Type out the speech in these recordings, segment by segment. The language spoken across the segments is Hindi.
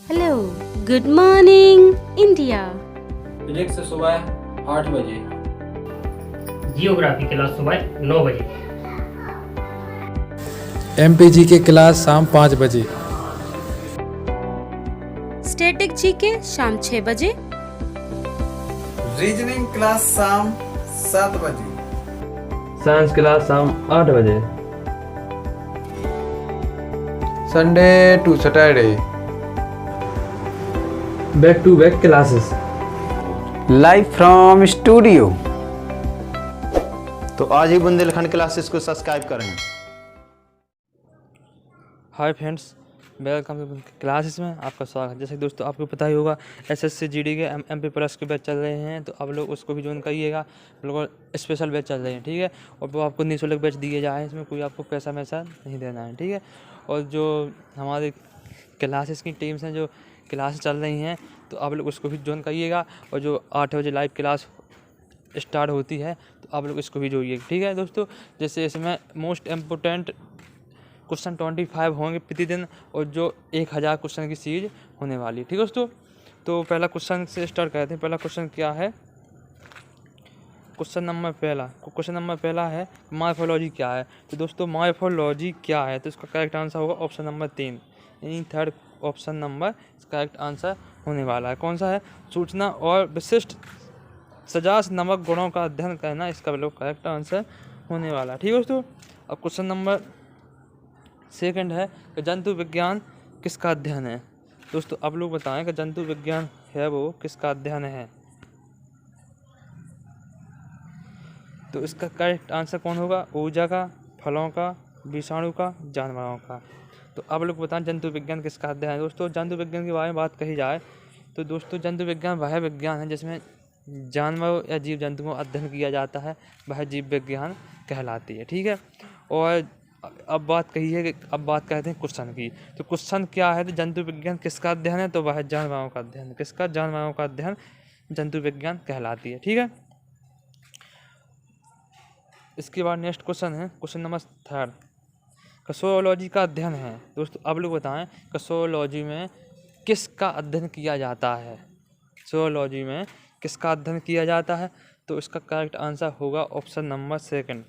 Hello, good morning India. Physics सुबह 8 बजे। जियोग्राफी क्लास सुबह 9 बजे। एमपीजी की क्लास शाम 5 बजे। स्टैटिक जीके शाम 6 बजे। रीजनिंग क्लास शाम 7 बजे। साइंस क्लास शाम 8 बजे। Sunday to Saturday back to back classes. Live from studio. तो आज ही बुंदेलखंड क्लासेस को सब्सक्राइब करें। Hi friends, welcome to classes में आपका स्वागत है। जैसे कि दोस्तों आपको पता ही होगा एसएससी जीडी के एमपी प्लस के बैच चल रहे हैं, तो आप लोग उसको भी ज्वाइन करिएगा। बिल्कुल स्पेशल बैच चल रहे हैं, ठीक है। और वो आपको निःशुल्क बैच दिए जाए, इसमें कोई आपको पैसा वैसा नहीं देना है, ठीक है। और जो हमारे क्लासेस की टीम्स हैं, जो क्लासेस चल रही हैं, तो आप लोग उसको भी ज्वाइन करिएगा। और जो 8 बजे लाइव क्लास स्टार्ट होती है, तो आप लोग इसको भी जोड़िए, ठीक है दोस्तों। जैसे इसमें मोस्ट इम्पोर्टेंट क्वेश्चन 25 होंगे प्रतिदिन, और जो 1000 क्वेश्चन की सीरीज होने वाली है, ठीक है दोस्तों। तो पहला क्वेश्चन से स्टार्ट करते हैं। पहला क्वेश्चन क्या है? क्वेश्चन नंबर पहला है मार्फोलॉजी क्या है। तो दोस्तों मार्फोलॉजी क्या है, तो इसका करेक्ट आंसर होगा ऑप्शन नंबर 3, यानी third option number correct answer होने वाला है। कौन सा है? सूचना और विशिष्ट सजास नमक गुणों का अध्ययन करना, इसका बिल्कुल करेक्ट आंसर होने वाला है, ठीक है दोस्तों। अब क्वेश्चन नंबर सेकंड है कि जंतु विज्ञान किसका अध्ययन है। दोस्तों आप लोग बताएं कि जंतु विज्ञान है वो किसका अध्ययन है। तो इसका करेक्ट आंसर कौन होगा? ऊर्जा का, फलों का, विषाणु का, जानवरों का। तो आप लोग बताएं जंतु विज्ञान किसका अध्ययन है। दोस्तों जंतु विज्ञान के बारे में बात कही जाए तो दोस्तों जंतु विज्ञान वह विज्ञान है जिसमें जानवरों या जीव जंतुओं का अध्ययन किया जाता है, वह जीव विज्ञान कहलाती है, ठीक है। और अब बात करते हैं क्वेश्चन की। तो क्वेश्चन क्या है? तो जंतु विज्ञान किसका अध्ययन है, तो वह जानवरों का अध्ययन। किसका? जानवरों का अध्ययन जंतु विज्ञान कहलाती है, ठीक है। इसके बाद नेक्स्ट क्वेश्चन है क्वेश्चन नंबर 3, कसोलॉजी का अध्ययन है। दोस्तों आप लोग बताएं कसोलॉजी में किसका अध्ययन किया जाता है। zoology में किसका अध्ययन किया जाता है, तो इसका करेक्ट आंसर होगा ऑप्शन नंबर 2,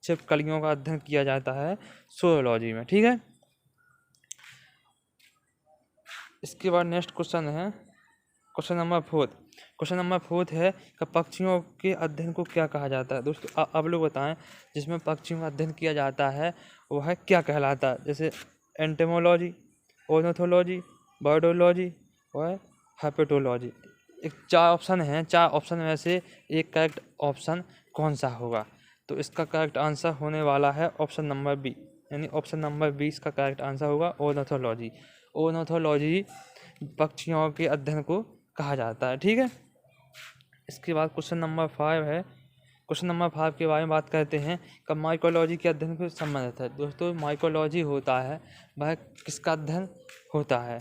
छिपकलियों का अध्ययन किया जाता है zoology में, ठीक है। इसके बाद नेक्स्ट क्वेश्चन है क्वेश्चन नंबर 4 है कि पक्षियों के अध्ययन को क्या कहा जाता है। दोस्तों आप लोग बताएं जिसमें पक्षियों का अध्ययन किया जाता है वह क्या कहलाता है। जैसे एंटेमोलॉजी, ऑर्निथोलॉजी, बर्डोलॉजी और हेपेटोलॉजी। एक 4 ऑप्शन हैं, 4 ऑप्शन में से एक करेक्ट ऑप्शन कौन सा होगा। तो इसका करेक्ट आंसर होने वाला है ऑप्शन नंबर बी, यानी ऑप्शन नंबर 20 का करेक्ट आंसर होगा ऑर्निथोलॉजी। ऑर्निथोलॉजी पक्षियों के अध्ययन को कहा जाता है, ठीक है। इसके बाद क्वेश्चन नंबर 5 है। क्वेश्चन नंबर 5 के बारे में बात करते हैं कि माइकोलॉजी के अध्ययन से संबंधित है। दोस्तों माइकोलॉजी होता है वह किसका अध्ययन होता है?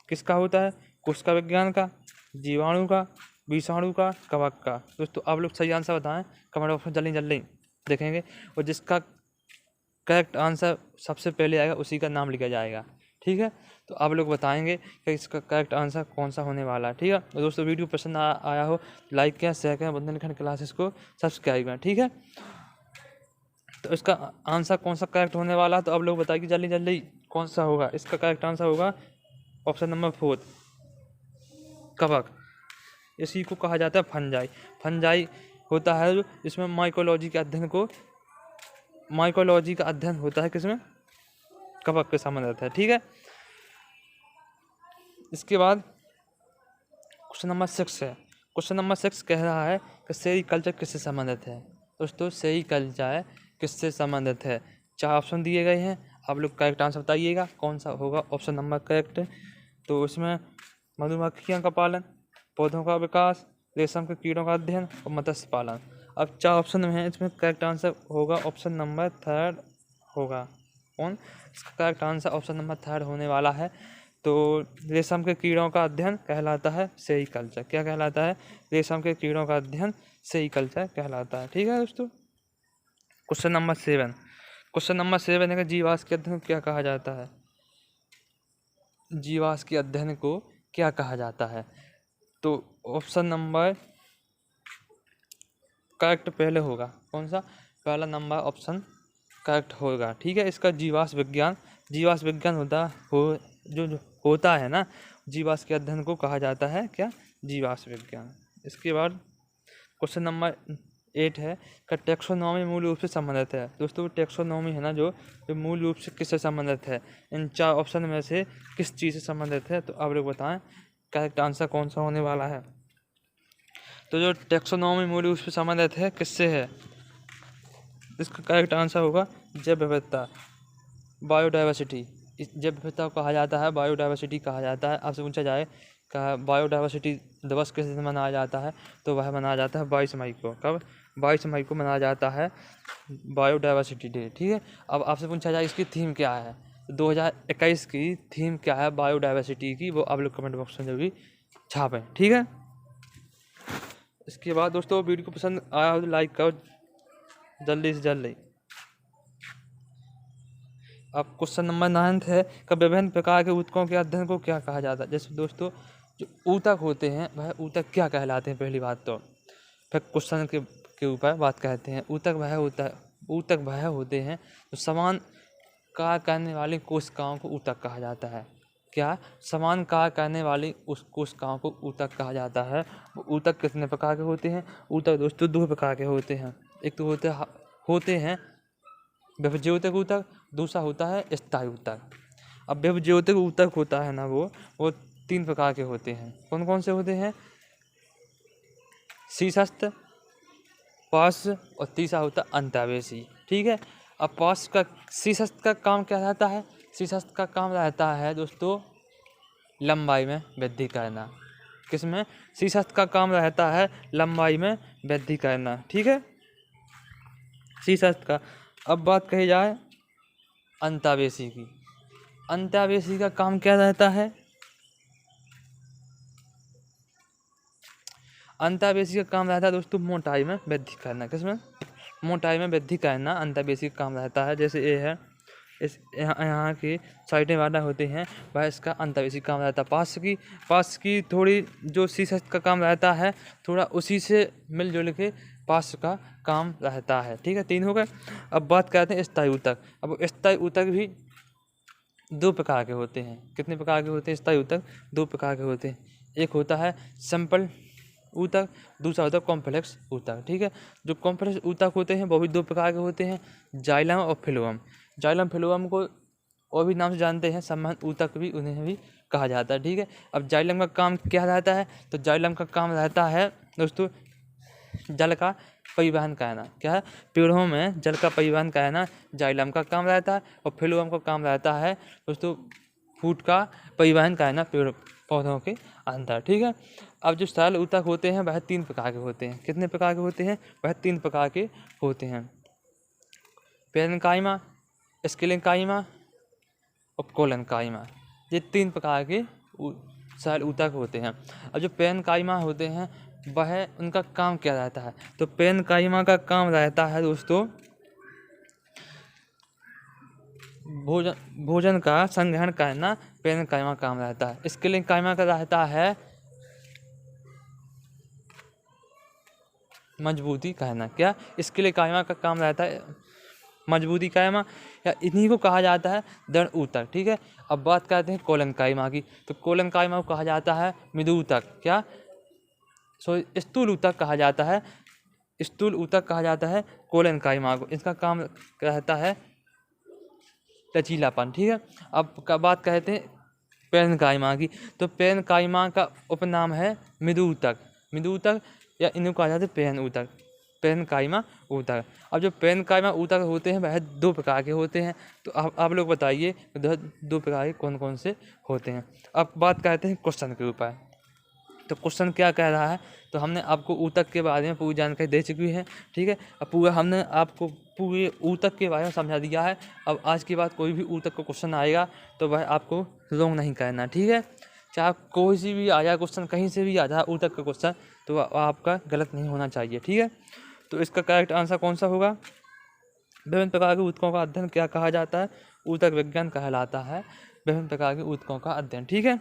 किसका होता है? कोशिका विज्ञान का, जीवाणु का, विषाणु का, कवक का। दोस्तों आप लोग सही आंसर बताएं, कमेंट बॉक्स में जल्दी देखेंगे, और जिसका करेक्ट आंसर सबसे पहले आएगा उसी का नाम लिखा जाएगा, ठीक है। तो आप लोग बताएंगे कि इसका करेक्ट आंसर कौन सा होने वाला है, ठीक है। और दोस्तों वीडियो पसंद आया हो लाइक करें, शेयर करें, बुंदेलखंड क्लासेस को सब्सक्राइब करें, ठीक है। तो इसका आंसर कौन सा करेक्ट होने वाला है, तो आप लोग बताइए जल्दी कौन सा होगा। इसका करेक्ट आंसर होगा ऑप्शन नंबर 4, कवक। इसी को कहा जाता है फंजाई। फंजाई होता है जो इसमें माइकोलॉजी का अध्ययन होता है किसमें? कवक के संबंधित है, ठीक है। इसके बाद क्वेश्चन नंबर 6 है। क्वेश्चन नंबर 6 कह रहा है कि सेरीकल्चर किससे संबंधित है। दोस्तों सेरीकल्चर किससे संबंधित है? 4 ऑप्शन दिए गए हैं, आप लोग करेक्ट आंसर बताइएगा कौन सा होगा ऑप्शन नंबर करेक्ट। तो इसमें मधुमक्खियों का पालन, पौधों का विकास, रेशम के कीड़ों का अध्ययन और मत्स्य पालन। अब 4 ऑप्शन में है, इसमें करेक्ट आंसर होगा ऑप्शन नंबर 3 होगा। कौन? इसका करेक्ट आंसर ऑप्शन नंबर 3 होने वाला है। तो रेशम के कीड़ों का अध्ययन कहलाता है सेरीकल्चर। क्या कहलाता है? रेशम के कीड़ों का अध्ययन सेरीकल्चर कहलाता है, ठीक है दोस्तों। क्वेश्चन नंबर 7 है कि जीवाश्म के अध्ययन को क्या कहा जाता है। जीवाश्म के अध्ययन को क्या कहा जाता है? तो ऑप्शन नंबर करेक्ट पहले होगा। कौन सा? पहला नंबर ऑप्शन करेक्ट होगा। ठीक है, इसका जीवाश्म विज्ञान होता है ना, जीवाश्म के अध्ययन को कहा जाता है क्या? जीवाश्म विज्ञान। इसके बाद क्वेश्चन नंबर 8 है का टैक्सोनॉमी मूल रूप से संबंधित है। दोस्तों टैक्सोनॉमी है ना जो मूल रूप से किससे संबंधित है? इन 4 ऑप्शन में से किस चीज़ से संबंधित है? तो आप लोग बताएं करेक्ट आंसर कौन सा होने वाला है। तो जो टैक्सोनॉमी मूल रूप से संबंधित है किससे है? इसका करेक्ट आंसर होगा जैव विविधता, बायोडाइवर्सिटी। इस जैव विविधता को कहा जाता है बायोडाइवर्सिटी कहा जाता है। आपसे पूछा जाए का बायोडाइवर्सिटी दिवस किस दिन मनाया जाता है? तो वह मनाया जाता है 22 मई को। कब? 22 मई को मनाया जाता है बायोडाइवर्सिटी डे। ठीक है, अब आपसे पूछा जाए इसकी थीम क्या है? 2021 की थीम क्या है बायोडाइवर्सिटी की? वो आप लोग कमेंट बॉक्स में जो भी छापें। ठीक है, इसके बाद दोस्तों वीडियो को पसंद आया हो तो लाइक करो जल्दी से जल्दी। अब क्वेश्चन नंबर 9 है कि विभिन्न प्रकार के ऊतकों के अध्ययन को क्या कहा जाता है? जैसे दोस्तों जो ऊतक होते हैं वह ऊतक क्या कहलाते हैं? पहली बात तो फिर क्वेश्चन के ऊपर बात कहते हैं। ऊतक वह होते हैं जो समान कार्य करने वाली कोशिकाओं को ऊतक कहा जाता है। क्या? समान कार्य करने वाली उस कोशिकाओं को ऊतक कहा जाता है। वो ऊतक कितने प्रकार के होते हैं? ऊतक दोस्तों 2 प्रकार के होते हैं। एक तो होते हैं विभज्योतक ऊतक, दूसरा होता है स्थायी ऊतक। अब विभज्योतक ऊतक होता है ना वो 3 प्रकार के होते हैं। कौन कौन से होते हैं? शीर्षस्थ, पार्श्व और तीसरा होता है अंतःवेशी। ठीक है, अब शीर्षस्थ का काम क्या रहता है? शीर्षस्थ का काम रहता है दोस्तों लंबाई में वृद्धि करना। किसमें? शीर्षस्थ का काम रहता है लंबाई में वृद्धि करना। ठीक है, शीर्षस्थ का। अब बात कही जाए अंतःवेशी की। अंतःवेशी का काम क्या रहता है? अंतःवेशी का काम रहता है दोस्तों मोटाई में वृद्धि करना। किसमें? मोटाई में वृद्धि करना अंतःवेशी का काम रहता है। जैसे ये है, इस यहाँ की साइडें वाला होते हैं वह इसका अंतःवेशी काम रहता है। पार्श्व की थोड़ी जो शीर्षस्थ का काम रहता है थोड़ा उसी से मिलजुल के पार्श्व का काम रहता है। ठीक है, 3 हो गए। अब बात करते हैं स्थायी ऊतक। अब स्थायी ऊतक भी 2 प्रकार के होते हैं। कितने प्रकार के होते हैं? स्थायी ऊतक 2 प्रकार के होते हैं। एक होता है सिंपल ऊतक, दूसरा होता है कॉम्प्लेक्स ऊतक। ठीक है, जो कॉम्प्लेक्स ऊतक होते हैं वो भी 2 प्रकार के होते हैं, जाइलम और फिलोअम। जाइलम फिलोअम को और भी नाम से जानते हैं, संबंध ऊतक भी उन्हें भी कहा जाता है। ठीक है, अब जाइलम का काम क्या रहता है? तो जाइलम का काम रहता है दोस्तों जल का परिवहन करना। क्या है? पेड़ों में जल का परिवहन करना जाइलम का काम रहता है। और फिलोअम का काम रहता है दोस्तों फूड का परिवहन करना पेड़ पौधों के अंदर। ठीक है, अब जो सरल ऊतक होते हैं वह 3 प्रकार के होते हैं। कितने प्रकार के होते हैं? वह 3 प्रकार के होते हैं, पेरेन्काइमा, स्क्लेरेन्काइमा और कोलेन्काइमा। ये 3 प्रकार के सरल ऊतक होते हैं। अब जो पेरेन्काइमा होते हैं वह उनका काम क्या रहता है? तो पेरेन्काइमा का काम रहता है दोस्तों भोजन का संग्रहण करना पेरेन्काइमा का काम रहता है। स्क्लेरेन्काइमा का रहता है मजबूती करना। क्या? स्क्लेरेन्काइमा का काम रहता है मजबूती कायमा, या इन्हीं को कहा जाता है दृढ़ ऊतक। ठीक है, अब बात करते हैं कोलेन्काइमा की। तो कोलेन्काइमा को कहा जाता है मृदु ऊतक। क्या? स्थूल ऊतक कहा जाता है, स्थूल ऊतक कहा जाता है कोलेन्काइमा को। इसका काम रहता है लचीलापन। ठीक है, अब बात कहते हैं पेरेन्काइमा की। तो पेरेन्काइमा का उपनाम है मृदु ऊतक या इन्हें कहा जाता है पेरेन ऊतक, पेरेन्काइमा ऊतक। अब जो पेरेन्काइमा ऊतक होते हैं वह 2 प्रकार के होते हैं। तो आप लोग बताइए 2 प्रकार के कौन कौन से होते हैं। अब बात करते हैं क्वेश्चन के ऊपर। तो क्वेश्चन क्या कह रहा है? तो हमने आपको ऊतक के बारे में पूरी जानकारी दे चुकी है। ठीक है, अब हमने आपको पूरे ऊतक के बारे में समझा दिया है। अब आज के बाद कोई भी ऊतक का क्वेश्चन आएगा तो वह आपको रॉन्ग नहीं करना। ठीक है, चाहे कोई सी भी आ जाए क्वेश्चन, कहीं से भी आ जाए ऊतक का क्वेश्चन, तो आपका गलत नहीं होना चाहिए। ठीक है, तो इसका करेक्ट आंसर कौन सा होगा? विभिन्न प्रकार के ऊतकों का अध्ययन क्या कहा जाता है? ऊतक विज्ञान कहलाता है। विभिन्न प्रकार के ऊतकों का अध्ययन। ठीक है,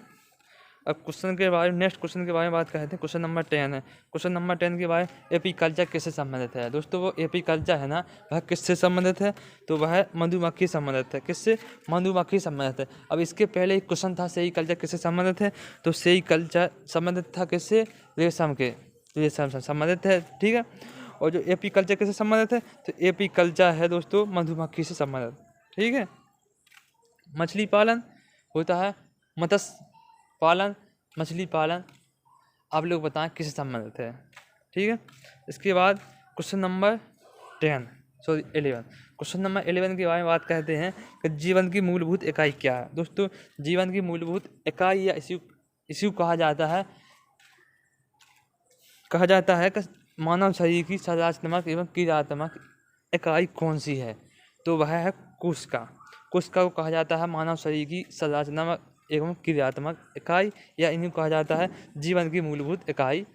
अब क्वेश्चन के बारे में, नेक्स्ट क्वेश्चन के बारे में बात करते हैं। क्वेश्चन नंबर 10 है। क्वेश्चन नंबर 10 के बारे में एपीकल्चर किससे संबंधित है। दोस्तों वो एपीकल्चर है ना, वह किससे संबंधित है, तो वह मधुमक्खी संबंधित है। किससे, मधुमक्खी संबंधित है। अब इसके पहले एक क्वेश्चन था सेरीकल्चर किससे संबंधित है, तो सेरीकल्चर संबंधित था किससे, रेशम के, रेशम से संबंधित है। ठीक है, और जो एपीकल्चर किससे संबंधित है, तो एपीकल्चर है दोस्तों मधुमक्खी से संबंधित। ठीक है, मछली पालन होता है, मत्स्य पालन, मछली पालन, आप लोग बताएं किससे संबंधित है। ठीक है, इसके बाद क्वेश्चन नंबर 11 क्वेश्चन नंबर 11 के बारे में बात करते हैं कि जीवन की मूलभूत इकाई क्या है। दोस्तों जीवन की मूलभूत इकाई या इसी कहा जाता है कि मानव शरीर की संरचनात्मक एवं क्रियात्मक इकाई कौन सी है, तो वह है कोशिका। कोशिका को कहा जाता है मानव शरीर की संरचनात्मक एवं क्रियात्मक इकाई, या इन्हें कहा जाता है जीवन की मूलभूत इकाई।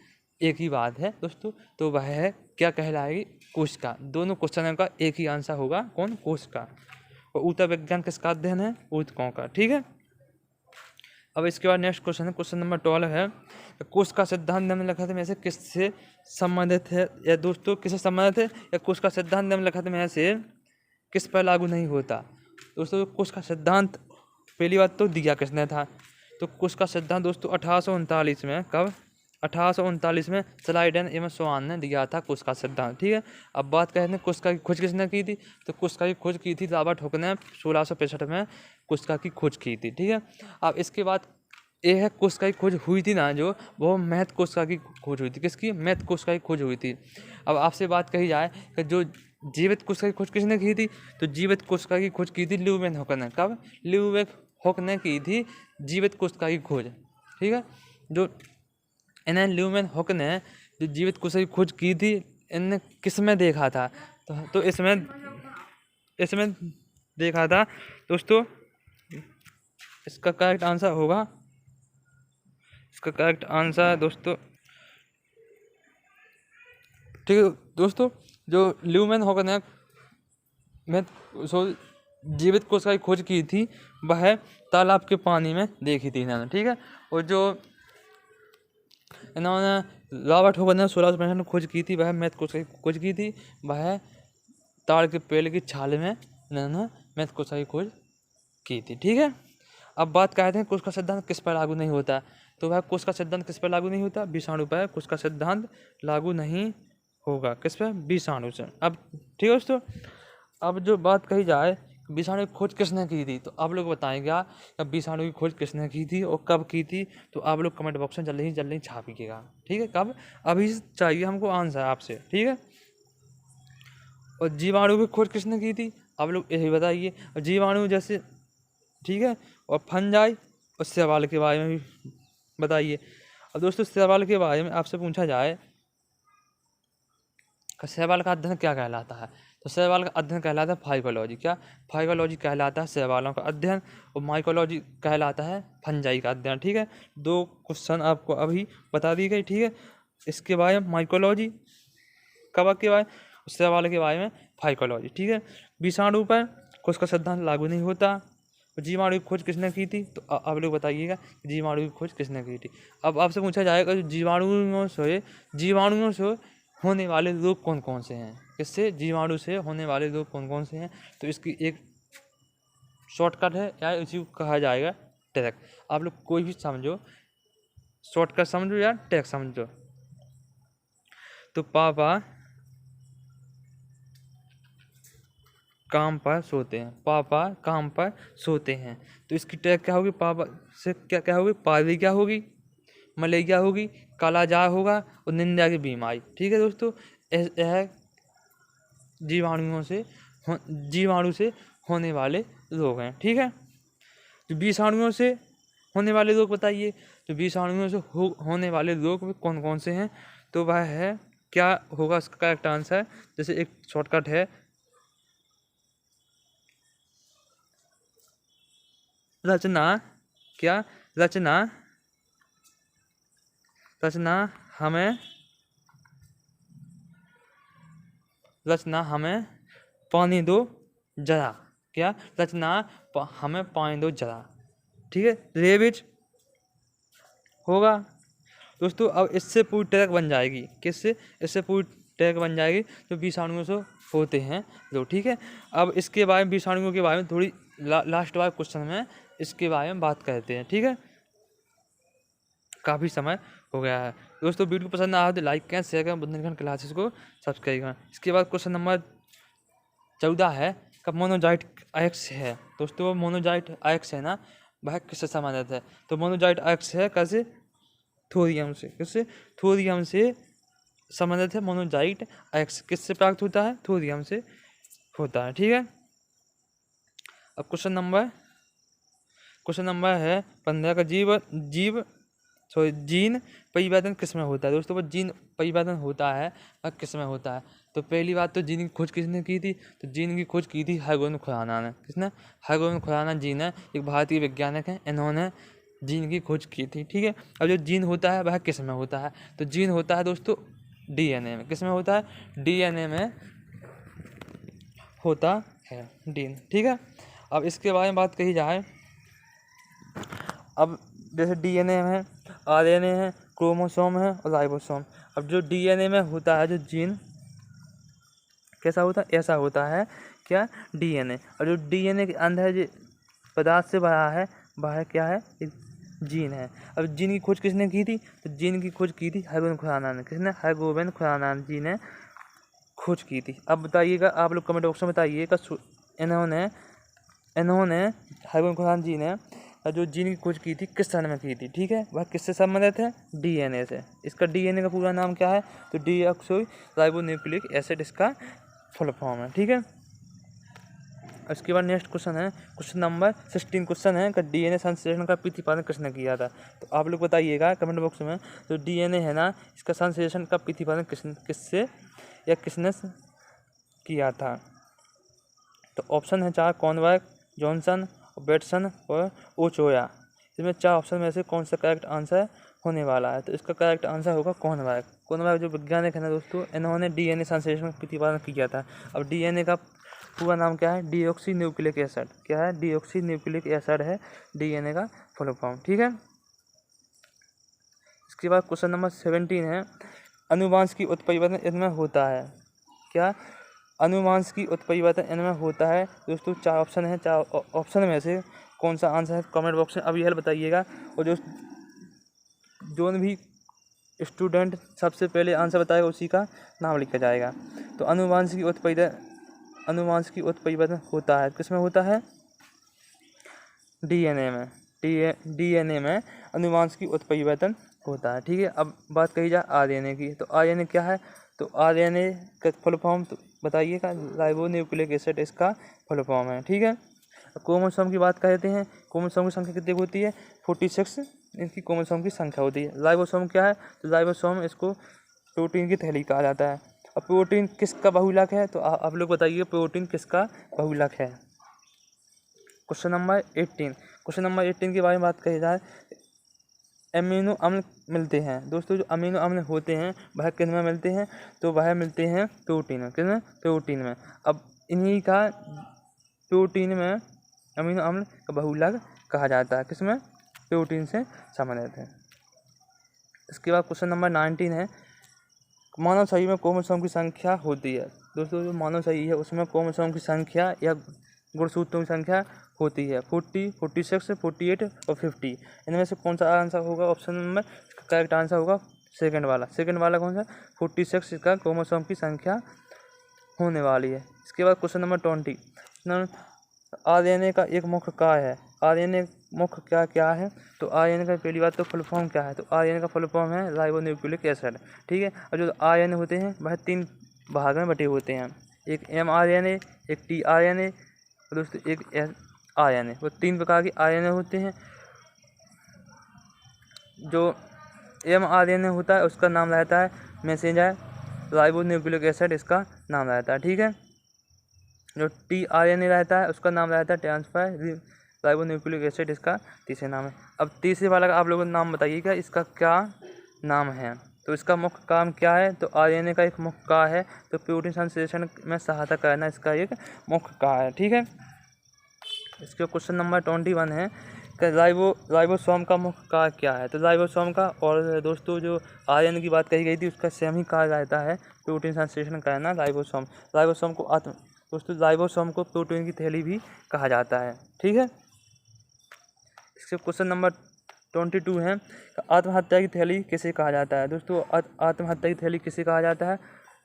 एक ही बात है दोस्तों, तो वह है क्या कहलाएगी, कोशिका। दोनों क्वेश्चनों का एक ही आंसर होगा, कौन, कोशिका। और ऊतक विज्ञान किसका अध्ययन है, ऊतकों का। ठीक है, अब इसके बाद नेक्स्ट क्वेश्चन है, क्वेश्चन नंबर 12 है, कोशिका सिद्धांत निम्नलिखित में से किससे संबंधित है, या दोस्तों किससे संबंधित है, या कोशिका सिद्धांत निम्नलिखित में से किस पर लागू नहीं होता। दोस्तों कोशिका सिद्धांत पहली बात तो दिया किसने था, तो कोशिका सिद्धांत दोस्तों 1839 में, कब, 1839 में स्लाइडन एवं स्वान ने दिया था कोशिका सिद्धांत। ठीक है, अब बात करते हैं कोशिका की खोज किसने की थी, तो कोशिका की खोज की थी रॉबर्ट हुक ने 1665 में कोशिका की खोज की थी। ठीक है, अब इसके बाद ये है कोशिका की खोज हुई थी ना, जो वो महत कोशिका की खोज हुई थी। किसकी, महत कोशिका की खोज हुई थी। अब आपसे बात कही जाए कि जो जीवित कोशिका की खोज किसने की थी, तो जीवित कोशिका की खोज की थी ल्यूवेन हुक ने। कब, ल्यूवेन हुक ने की थी जीवित कोशिका की खोज। ठीक है, जो इन्हें ल्यूवेन हुक ने जो जीवित कोशिका की खोज की थी, इनने किस में देखा था, तो इसमें देखा था दोस्तों। इसका करेक्ट आंसर होगा, इसका करेक्ट आंसर दोस्तों, ठीक है दोस्तों, जो ल्यूवेन हुक ने जीवित कोशिका की खोज की थी, वह तालाब के पानी में देखी थी इन्होंने। ठीक है, और जो इन्होंने रॉबर्ट हुक ने 1665 में खोज की थी, वह मैथ कोशिका की खोज की थी, वह ताड़ के पेड़ की छाल में इन्होंने मैथ कोशिका की खोज की थी। ठीक है, अब बात करते हैं कोशिका सिद्धांत किस पर लागू नहीं होता, तो वह कोशिका सिद्धांत किस पर लागू नहीं होता, विषाणु पर कोशिका सिद्धांत लागू नहीं होगा। किस पर, विषाणु से। अब ठीक है दोस्तों, अब जो बात कही जाए विषाणु की खोज किसने की थी, तो आप लोग बताएंगे अब विषाणु की खोज किसने की थी और कब की थी, तो आप लोग कमेंट बॉक्स में जल्दी छापिएगा। ठीक है, कब, अभी चाहिए हमको आंसर आपसे। ठीक है, और जीवाणु की खोज किसने की थी, आप लोग यही बताइए। और जीवाणु जैसे, ठीक है, और फंजाई और शैवाल के बारे में भी बताइए। अब दोस्तों शैवाल के बारे में आपसे पूछा जाए कि शैवाल का अध्ययन क्या कहलाता है, तो शैवाल का अध्ययन कहलाता है फाइकोलॉजी। क्या, फाइकोलॉजी कहलाता है शैवालों का अध्ययन, और माइकोलॉजी कहलाता है फंजाई का अध्ययन। ठीक है, दो क्वेश्चन आपको अभी बता दी गई। ठीक है, इसके बारे में माइकोलॉजी, कवक के बारे में, शैवाल के बारे में फाइकोलॉजी। ठीक है, विषाणु पर कोशिका सिद्धांत लागू नहीं होता। जीवाणु की खोज किसने की थी, तो आप लोग बताइएगा जीवाणु की खोज किसने की थी। अब आपसे पूछा जाएगा जीवाणुओं से होने वाले रोग कौन कौन से हैं, किससे, जीवाणु से होने वाले रोग कौन कौन से हैं, तो इसकी एक शॉर्टकट है, या इसी को कहा जाएगा टैग। आप लोग कोई भी समझो, शॉर्टकट समझो या टैग समझो। तो पापा काम पर सोते हैं, पापा काम पर सोते हैं, तो इसकी टैग क्या होगी, पापा से क्या होगी, पारी क्या होगी, मलेरिया होगी, कालाजार होगा, और निंदा की बीमारी। ठीक है दोस्तों, यह जीवाणु से होने वाले रोग हैं। ठीक है, तो विषाणुओं से होने वाले रोग बताइए, तो विषाणुओं से होने वाले रोग में कौन कौन से हैं, तो वह है, क्या होगा इसका करेक्ट आंसर, जैसे एक शॉर्टकट है, रचना, क्या, रचना हमें पानी दो जरा। क्या, रचना हमें पानी दो जरा। ठीक है, रेबिज होगा दोस्तों। अब इससे पूरी ट्रैक बन जाएगी, किससे? इससे पूरी ट्रैक बन जाएगी जो विषाणुओं से होते हैं जो, ठीक है। अब इसके बारे में, विषाणुओं के बारे में थोड़ी लास्ट वाला क्वेश्चन में इसके बारे में बात करते हैं, ठीक है। काफ़ी समय हो गया है दोस्तों। वीडियो पसंद आया तो लाइक करें, शेयर करें, बुंदेलखंड क्लासेस को सब्सक्राइब करें। इसके बाद क्वेश्चन नंबर 14 है कब मोनोजाइट एक्स है दोस्तों। मोनोजाइट एक्स है ना, वह किससे संबंधित है? तो मोनोजाइट एक्स है कैसे? थोरियम से। किससे? थोरियम से संबंधित है मोनोजाइट एक्स। किससे प्राप्त होता है? थोरियम से होता है, ठीक है। अब क्वेश्चन नंबर है 15 का जीन परिवर्तन किस में होता है दोस्तों। वो जीन परिवर्तन होता है वह किस में होता है? तो पहली बात तो जीन की खोज किसने की थी? तो जीन की खोज की थी हैगोन खुराना ने। किसने? हैगोन खुराना जी ने, एक भारतीय वैज्ञानिक हैं, इन्होंने जीन की खोज की थी, ठीक है। अब जो जीन होता है वह किस में होता है? तो जीन होता है दोस्तों डीएनए में। किस में होता है? डीएनए में होता है जीन, ठीक है। अब इसके बारे में बात कही जाए, अब जैसे डीएनए में आरएनए है, क्रोमोसोम है और राइबोसोम। अब जो डीएनए में होता है जो जीन, कैसा होता है? ऐसा होता है क्या? डीएनए। और जो डीएनए के अंदर जो पदार्थ से भरा है वह क्या है? एक जीन है। अब जीन की खोज किसने की थी? तो जीन की खोज की थी हैगोन खुराना ने। किसने? हैगोन खुराना जी ने खोज की थी। अब बताइएगा, आप लोग कमेंट बॉक्स में बताइएगा, इन्होंने हैगोन खुराना जी ने जो जीन की खोज की थी किस सन में की थी, ठीक है। वह किससे संबंधित है? डीएनए से। इसका डीएनए का पूरा नाम क्या है? तो डीऑक्सीराइबोन्यूक्लिक एसिड इसका फुल फॉर्म है, ठीक है। इसके बाद नेक्स्ट क्वेश्चन है क्वेश्चन नंबर 16 क्वेश्चन है कि डीएनए संश्लेषण का प्रतिपादन किसने किया था? तो आप लोग बताइएगा कमेंट बॉक्स में। तो डीएनए है ना, इसका संश्लेषण का प्रतिपादन किससे या किसने किया था? तो ऑप्शन है 4, कॉनवेक, जॉनसन, बेटसन और ओचोया। इसमें 4 ऑप्शन में से कौन सा करेक्ट आंसर होने वाला है? तो इसका करेक्ट आंसर होगा कॉनवेक। कॉनवेक जो वैज्ञानिक है ना दोस्तों, इन्होंने डीएनए संश्लेषण का प्रतिपादन किया था। अब डीएनए का पूरा नाम क्या है? Deoxy nucleic acid. क्या है? डीऑक्सी न्यूक्लिक एसिड है डीएनए का फुल फॉर्म, ठीक है। इसके बाद क्वेश्चन नंबर 17 है अनुवांश की उत्परिवर्तन इनमें होता है क्या? अनुवांश की उत्परिवर्तन इनमें होता है दोस्तों। 4 ऑप्शन है, 4 ऑप्शन में से कौन सा आंसर है कमेंट बॉक्स में अब यह बताइएगा। और जो भी स्टूडेंट सबसे पहले आंसर बताएगा उसी का नाम लिखा जाएगा। तो अनुवांश की उत्परिवर्तन होता है किसमें होता है? डीएनए में। डीएनए में अनुवांश की उत्परिवर्तन होता है, ठीक है। अब बात कही जाए आरएनए की। तो आरएनए क्या है? तो आरएनए का फुल फॉर्म तो बताइएगा, राइबोन्यूक्लिक एसिड इसका फुल फॉर्म है, ठीक है। क्रोमोसोम की बात करते हैं। क्रोमोसोम की संख्या कितनी होती है? 46 इनकी क्रोमोसोम की संख्या होती है। राइबोसोम क्या है? तो राइबोसोम इसको प्रोटीन की थैली कहा जाता है। अब प्रोटीन किसका बहुलक है? तो आप लोग बताइए प्रोटीन किसका बहुलक है? क्वेश्चन नंबर 18 के बारे में बात कही जाए, अमीनो अम्ल मिलते हैं दोस्तों। जो अमीनो अम्ल होते हैं वह किन में मिलते हैं? तो वह मिलते हैं प्रोटीन में। किस में? प्रोटीन में। अब इन्हीं का प्रोटीन में अमीनो अम्ल का बहुलक कहा जाता है। किसमें? प्रोटीन से संबंधित है। इसके बाद क्वेश्चन नंबर 19 है मानव शरीर में क्रोमोसोम की संख्या होती है दोस्तों। जो मानव शरीर है उसमें क्रोमोसोम की संख्या या गुणसूत्रों की संख्या होती है 40, 46, 48 और 50। इनमें से कौन सा आंसर होगा? ऑप्शन नंबर करेक्ट आंसर होगा सेकंड वाला कौन सा? 46 इसका क्रोमोसोम की संख्या होने वाली है। इसके बाद क्वेश्चन नंबर 20 आरएनए का एक मुख्य कार्य है। आरएनए मुख्य क्या है? तो आरएनए का पहली बात तो फुल फॉर्म क्या है? तो आरएनए का फुल फॉर्म है राइबोन्यूक्लिक एसिड, ठीक है। और जो आरएनए होते हैं वह 3 भाग में बटे होते हैं, एक mRNA, एक tRNA और दोस्तों एक RNA। वो 3 प्रकार के RNA होते हैं। जो mRNA होता है उसका नाम रहता है मैसेंजर राइबोन्यूक्लिक एसिड, इसका नाम रहता है, ठीक है। जो tRNA रहता है उसका नाम रहता है ट्रांसफर राइबोन्यूक्लिक एसिड, इसका तीसरे नाम है। अब तीसरे वाला का आप लोगों को नाम बताइएगा इसका क्या नाम है? तो इसका मुख्य काम क्या है? तो आरएनए का एक मुख्य कार्य है तो प्रोटीन संश्लेषण में सहायता करना इसका एक मुख्य कार्य है, ठीक है। इसके क्वेश्चन नंबर 21 है इसका राइबोसोम का मुख्य कार्य क्या है? तो राइबोसोम का, और दोस्तों जो आयरन की बात कही गई थी उसका सेम ही कार्य रहता है, प्रोटीन संश्लेषण करना। राइबोसोम दोस्तों राइबोसोम को प्रोटीन की थैली भी कहा जाता है। ठीक है, इसके क्वेश्चन नंबर 22 है, आत्महत्या की थैली किसे कहा जाता है? दोस्तों आत्महत्या की थैली किसे कहा जाता है?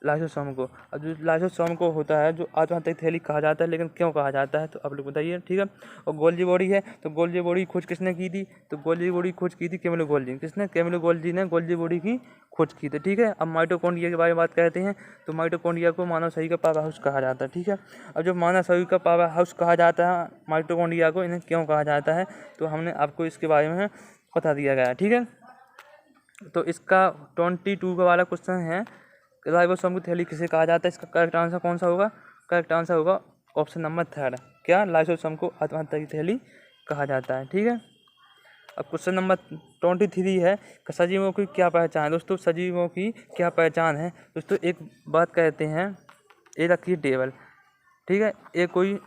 लाइसोसोम को। अब जो लाइसोसोम को होता है जो आत्महत्या की थैली कहा जाता है, लेकिन क्यों कहा जाता है तो आप लोग बताइए। ठीक है, और गोल्जी बॉडी है, तो गोल्जी बॉडी की खोज किसने की थी? तो गोल्जी बॉडी खोज की थी कैमिलो गोल्जी। किसने? कैमिलो गोल्जी ने गोल्जी बॉडी की खोज की थी। ठीक है, अब माइटोकॉन्ड्रिया के बारे में बात करते हैं, तो माइटोकॉन्ड्रिया को मानव शरीर का पावर हाउस कहा जाता है। ठीक है, अब जो मानव शरीर का पावर हाउस कहा जाता है माइटोकॉन्ड्रिया को, इन्हें क्यों कहा जाता है तो हमने आपको इसके बारे में बता दिया गया है। ठीक है, तो इसका 22 का वाला क्वेश्चन है, राइबोसोम की थैली किसे कहा जाता है? इसका करेक्ट आंसर कौन सा होगा? करेक्ट आंसर होगा ऑप्शन नंबर 3, क्या? लाइसोसोम को आत्महत्या की थैली कहा जाता है। ठीक है, अब क्वेश्चन नंबर 23 है, सजीवों की क्या पहचान है? दोस्तों सजीवों की क्या पहचान है? दोस्तों एक बात कहते हैं, ये रखिए टेबल। ठीक है, एक कोई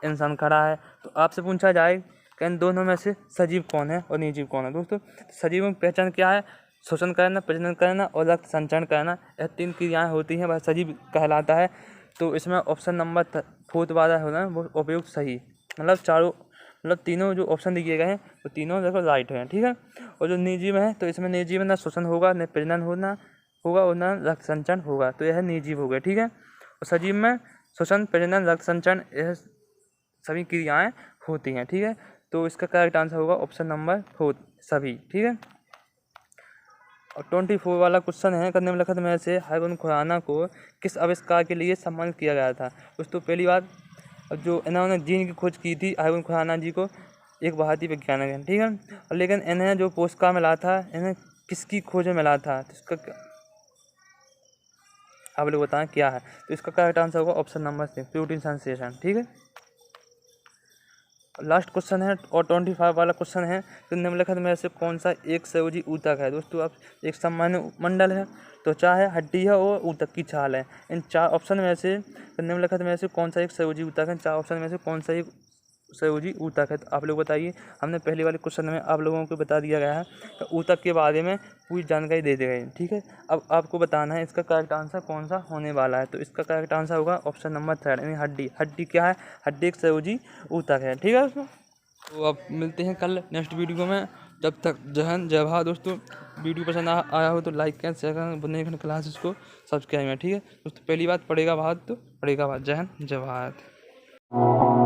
इंसान खड़ा है, तो आपसे पूछा जाए कि इन दोनों में से सजीव कौन है और निर्जीव कौन है? दोस्तों सजीवों की पहचान क्या है? श्वसन करना, प्रजनन करना और रक्त संचरण करना, यह 3 क्रियाएं होती हैं, वह सजीव कहलाता है। तो इसमें ऑप्शन नंबर 4 वाला होना है वो उपयुक्त सही, मतलब तीनों जो ऑप्शन दिए गए हैं वो तीनों देखो राइट हैं। ठीक है, और जो निर्जीव है तो इसमें निर्जीव में ना श्वसन होगा, न प्रजनन होगा और न रक्त संचरण होगा, तो यह निर्जीव हो गया। ठीक है, और सजीव में श्वसन, प्रजनन, रक्त संचरण यह सभी क्रियाएँ होती हैं। ठीक है, तो इसका करेक्ट आंसर होगा ऑप्शन नंबर 4 सभी। ठीक है, और 24 वाला क्वेश्चन है, निम्नलिखित में से हाइगन खुराना को किस आविष्कार के लिए सम्मानित किया गया था? दोस्तों पहली बात, जो इन्होंने जीन की खोज की थी हाइगन खुराना जी को, एक भारतीय वैज्ञानिक है। ठीक है, और लेकिन इन्हें जो पुरस्कार मिला था, इन्हें किसकी खोज में मिला था? तो इसका आप लोग बताएं क्या है? तो इसका करेक्ट आंसर होगा ऑप्शन नंबर 6, प्रोटीन संश्लेषण। ठीक है, लास्ट क्वेश्चन है और 25 वाला क्वेश्चन है, तो निम्नलिखित में से कौन सा एक संयोजी ऊतक है? दोस्तों आप एक सामान्य मंडल है, त्वचा है, हड्डी है और ऊतक की छाल है। इन 4 ऑप्शन में से निम्नलिखित में से कौन सा एक संयोजी ऊतक है? 4 ऑप्शन में से कौन सा एक संयोजी ऊतक है? तो आप लोग बताइए। हमने पहले वाले क्वेश्चन में आप लोगों को बता दिया गया है तो ऊतक के बारे में पूरी जानकारी दे दी गई। ठीक है, अब आपको बताना है इसका करेक्ट आंसर कौन सा होने वाला है। तो इसका करेक्ट आंसर होगा ऑप्शन नंबर 3, यानी हड्डी। हड्डी क्या है? हड्डी एक संयोजी ऊतक है। ठीक है दोस्तों, तो अब मिलते हैं कल नेक्स्ट वीडियो में। जब तक जय हिंद जय भारत। दोस्तों वीडियो पसंद आया हो तो लाइक करें, शेयर करें, बुंदेलखंड क्लासेस को सब्सक्राइब करें। ठीक है दोस्तों, पहली बात पढ़ेगा भारत तो पढ़ेगा भारत। जय हिंद जय भारत।